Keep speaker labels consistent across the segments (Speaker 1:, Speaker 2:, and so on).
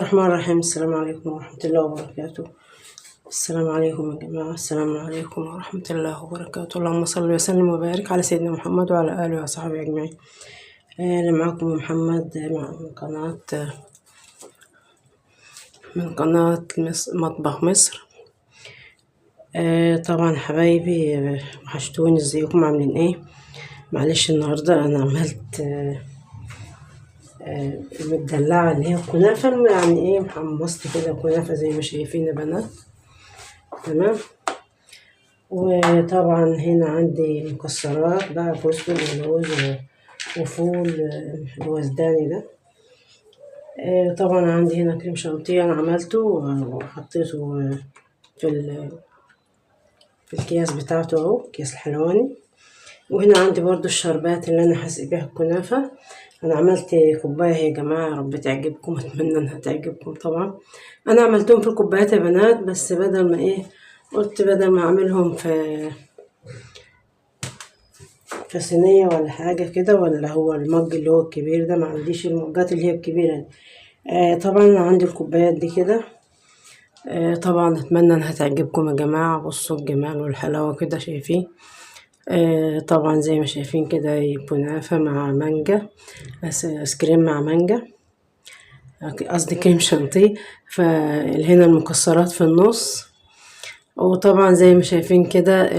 Speaker 1: الرحمن الرحيم. السلام عليكم ورحمة الله وبركاته. السلام عليكم يا جماعة، السلام عليكم ورحمة الله وبركاته. اللهم صل وسلم وبارك على سيدنا محمد وعلى آله وصحبه أجمعين. اللي معاكم محمد من قناة مطبخ مصر. طبعا حبايبي، وحشتوني، ازيكم عاملين ايه؟ معلش النهاردة انا عملت المدلعة اللي هي الكنافة، يعني ايه، محمصت كده كنافة زي ما شايفين يا بنات. تمام. وطبعا هنا عندي مكسرات بقى، فستق ولوز وفول الوزداني ده. طبعا عندي هنا كريم شانتيه انا عملته وحطيته في الكياس بتاعته اهو، كياس الحلواني. وهنا عندي برضو الشربات اللي انا هسقي بيها الكنافة. انا عملت كوباية يا جماعة، يا رب تعجبكم، اتمنى انها تعجبكم. طبعا انا عملتهم في الكوبايات يا بنات، بس قلت بدل ما اعملهم في صينية ولا حاجة كده، ولا هو المج اللي هو الكبير ده، ما عنديش المجات اللي هي الكبيرة دي. طبعا انا عندي الكوبايات دي كده. طبعا اتمنى انها تعجبكم يا جماعة. بصوا الجمال والحلاوة كده، شايفين؟ طبعا زي ما شايفين كده، كنافة مع مانجا، ايس كريم مع مانجا، قصدي كريم شانتيه. فهنا المكسرات في النص. وطبعا زي ما شايفين كده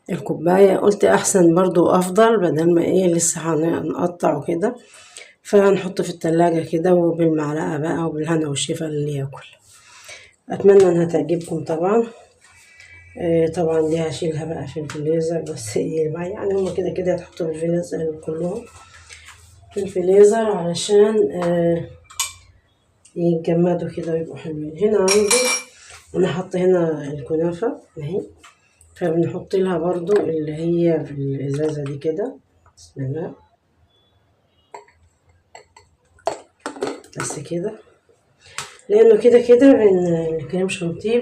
Speaker 1: الكوباية، قلت احسن برضو افضل، بدل ما لسه هنقطع وكده، فهنحطه في التلاجة كده، وبالمعلقة بقى وبالهنا والشفا اللي ياكل. اتمنى انها تعجبكم طبعا. طبعا دي هشيلها بقى في الفريزر، بس يعني هما كده كده هتحطوا في الفريزر كلهم في الفريزر علشان يتجمدوا كده ويبقوا حلوين. هنا عندي انا حاطه هنا الكنافه اهي، فبنحط لها برضو اللي هي في الازازه دي كده. بسم الله. بس كده، لانه كده كده الكريم شانتيه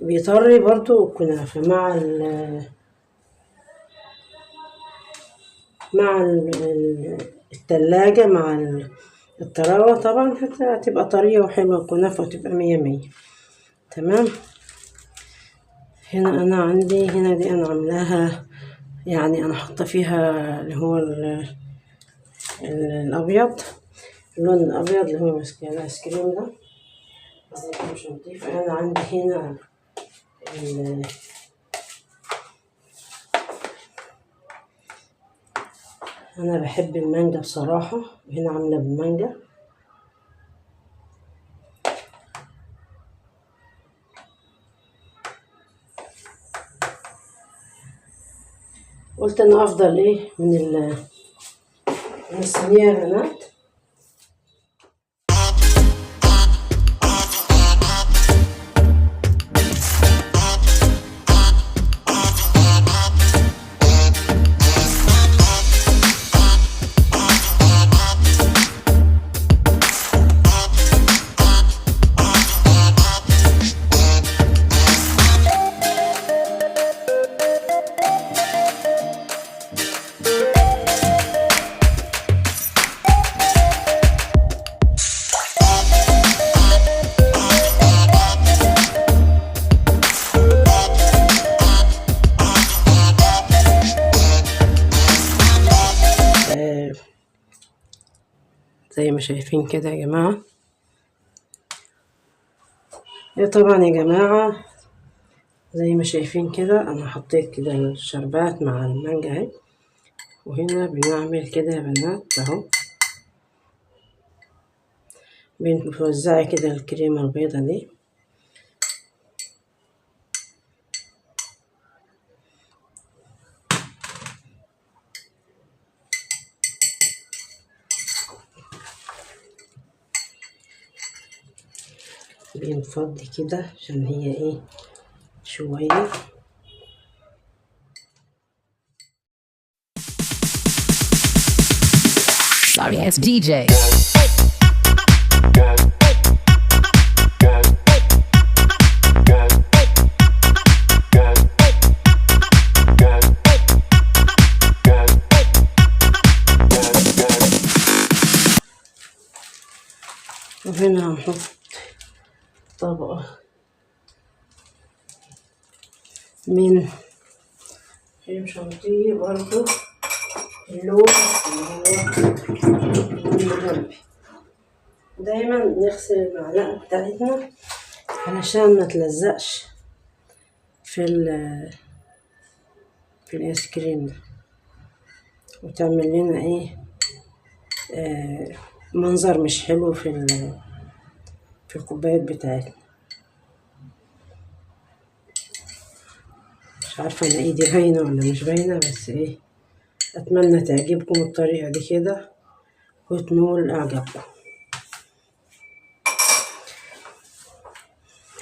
Speaker 1: بيطري برضو الكنافة مع التلاجة، مع الطراوة. طبعا هتبقى طرية وحلوة الكنافة، وتبقى 100. تمام. هنا انا عندي دي انا عاملاها، يعني انا حاطه فيها اللي هو الابيض، اللون الابيض اللي هو ماسك الايس كريم ده، مش نضيف. انا عندي هنا انا بحب المانجا بصراحة، هنا عاملة بالمانجا. قلت انا افضل من الصينية يا بنات. زي ما شايفين كده يا جماعة. طبعا يا جماعة زي ما شايفين كده، انا حطيت كده الشربات مع المانجا اهي. وهنا بنعمل كده يا بنات اهو، بنوزعي كده الكريمة البيضة دي. بنفضي كده عشان هي شوية.
Speaker 2: Sorry ass DJ.
Speaker 1: هنحط طبقة من كريم شانتيه برضو، اللون اللي هو جنبي. دايما نغسل المعلقة بتاعتنا علشان ما تلزقش في الايس كريم ده، وتعمل لنا ايه منظر مش حلو في الكوبايات بتاعتنا. مش عارفة انا ايدي باينة ولا مش باينة، بس ايه، اتمنى تعجبكم الطريقة دي كده وتنول اعجابكم.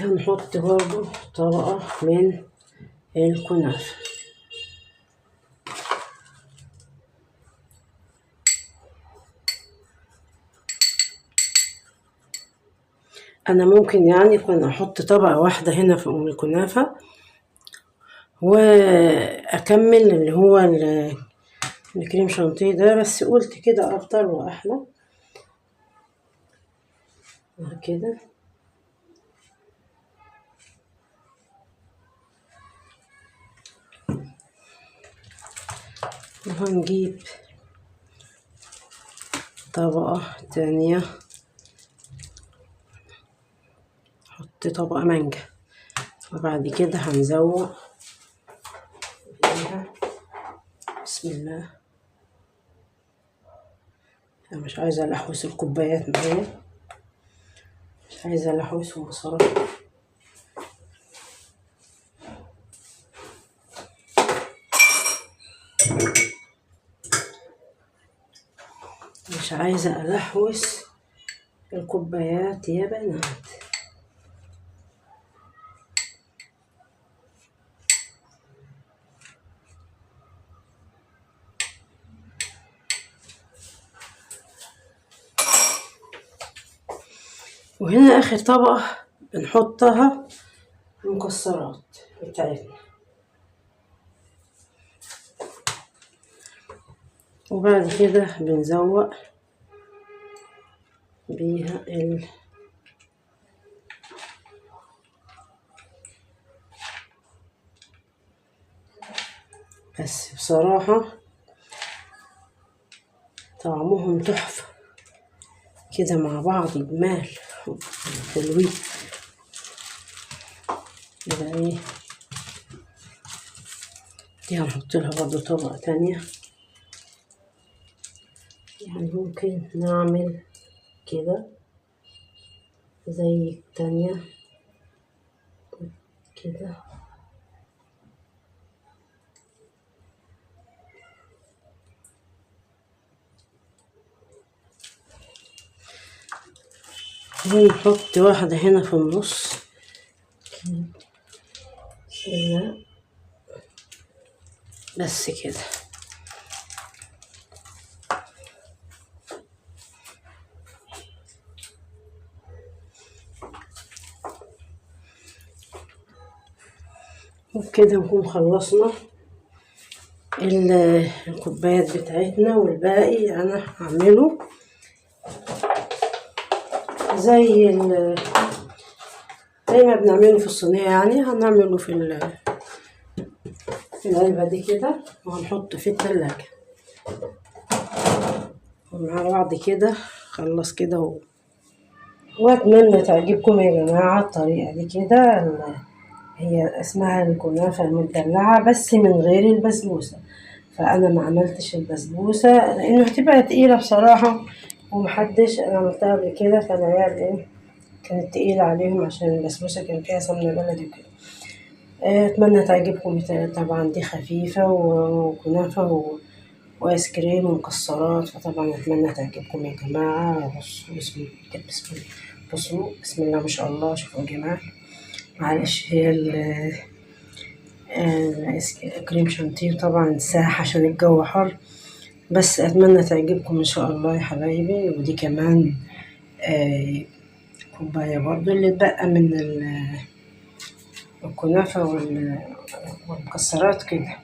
Speaker 1: هنحط برضو طبقة من الكنافة. انا ممكن يعني كنت احط طبقة واحدة هنا في الكنافة واكمل اللي هو الكريم شانتيه ده، بس قلت كده افضل واحلى كده. وهنجيب طبقة تانية، نحط طبقة مانجا، وبعد كده هنزوق بيها. بسم الله. انا مش عايزة الحوس الكوبايات معايا، مش عايزة الحوسهم بصراحة. مش عايزة الحوس الكوبايات يا بنات. وهنا اخر طبقة بنحطها المكسرات بتاعتنا، وبعد كده بنزوق بيها بس بصراحة طعمهم تحفة كده مع بعض، جمال حلوين. يبقى ايه، دي هنحط لها برضو طبقة تانية. يعني ممكن نعمل كده زي التانية كده. ونحط واحدة هنا في النص كده، بس كده. وبكده نكون خلصنا الكوبايات بتاعتنا، والباقي انا هعمله زي ما بنعمله في الصينية، يعني هنعمله في العلبة دي كده، وهنحطه في التلاجة ومع بعض كده. خلص كده واتمنى تعجبكم يا جماعة الطريقة دي كده. هي اسمها الكنافة المدلعة بس من غير البسبوسة، فانا ما عملتش البسبوسة لانه هتبقى تقيلة بصراحة، ومحدش، انا عملتها قبل كده فالعيال ايه كانت تقيلة عليهم عشان البسبوسة كان فيها سمنة بلدي وكده. اتمنى تعجبكم. طبعا دي خفيفة وكنافة وايس كريم ومكسرات، فطبعا اتمنى تعجبكم يا جماعة. بصوا بسم الله ما شاء الله، شوفوا يا جماعة. معلش هي كريم شانتيه طبعا ساح عشان الجو حر، بس اتمنى تعجبكم ان شاء الله يا حبايبي. ودي كمان كوباية برضو اللي اتبقى من الكنافة والمكسرات كده.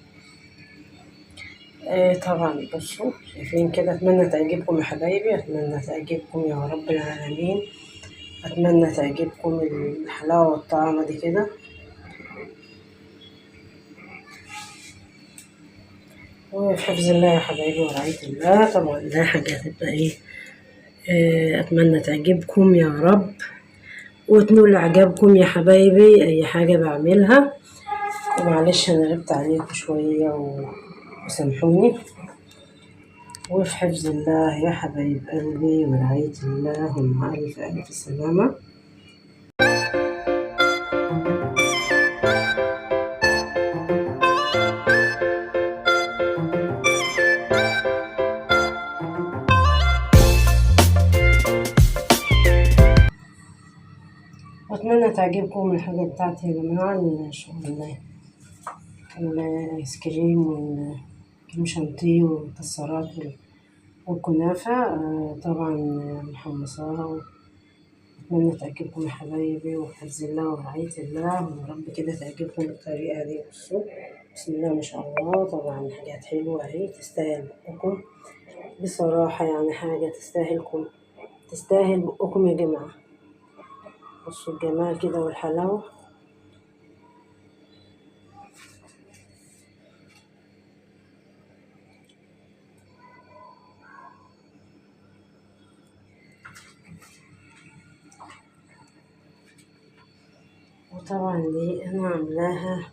Speaker 1: طبعا بصوا شايفين كده. اتمنى تعجبكم يا حبايبي، اتمنى تعجبكم يا رب العالمين. أتمنى تعجبكم الحلاوة والطعمة دي كده. وفي حفظ الله يا حبايبي ورعاية الله. طبعا ده حاجة هتبقى ايه، أتمنى تعجبكم يا رب وتنول إعجابكم يا حبايبي أي حاجة بعملها. ومعلش أنا غبت عليكم شوية وسامحوني. وفي حفظ الله يا حبايب قلبي ورعاية الله، ومع ألف ألف سلامة. وأتمنى تعجبكم الحاجة بتاعتي يا جماعة، الآيس كريم والكريم شانتيه والمكسرات والكنافة، طبعا محمصاها. أتمنى تعجبكم يا حبايبي وبحفظ الله ورعاية الله، ويا رب كده تعجبكم الطريقة دي. بصوا بسم الله ما شاء الله، طبعا حاجات حلوة اهي تستاهل بقكم بصراحة، يعني حاجة تستاهل بقكم يا جماعة. بصوا الجمال كده والحلاوة. وطبعا دي أنا عاملاها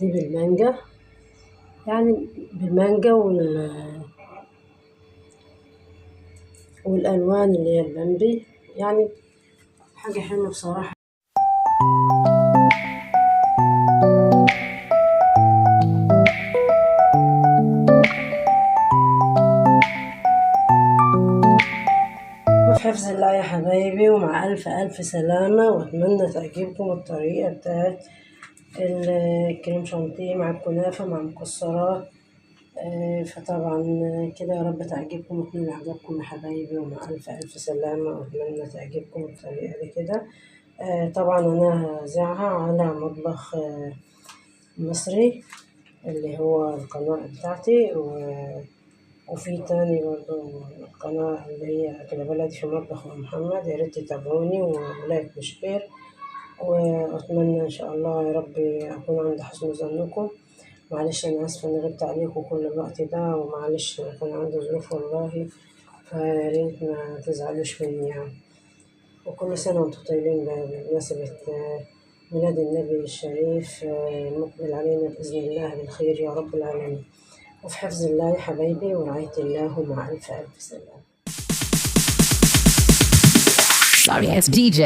Speaker 1: دي بالمانجا، يعني بالمانجا والألوان اللي هي البامبي، يعني حاجة حلوة بصراحة. وفي حفظ الله يا حبايبي ومع ألف ألف سلامة. وأتمنى تعجبكم الطريقة بتاعت الكريم شانتيه مع الكنافة مع المكسرات. فطبعا كده يا رب تعجبكم وتنال إعجابكم يا حبايبي، ومع ألف ألف سلامة. وأتمنى تعجبكم الطريقة دي كده. طبعا أنا هذاعها على مطبخ مصري اللي هو القناة بتاعتي، وفي تاني برضو القناة اللي هي أكل بلدي في مطبخ محمد. يا ريت تتابعوني ولايك وشير. وأتمنى إن شاء الله يا رب أكون عند حسن ظنكم. معلش أنا آسفة إني غبت عليكم كل الوقت ده، ومعلش كان عندي ظروف والله، فياريت ما تزعلوش مني يعني. وكل سنة وانتم طيبين بمناسبة ميلاد النبي الشريف المقبل علينا بإذن الله بالخير يا رب العالمين. وفي حفظ الله يا حبايبي ورعاية الله، ومع ألف ألف سلام.
Speaker 2: Sorry, it's DJ.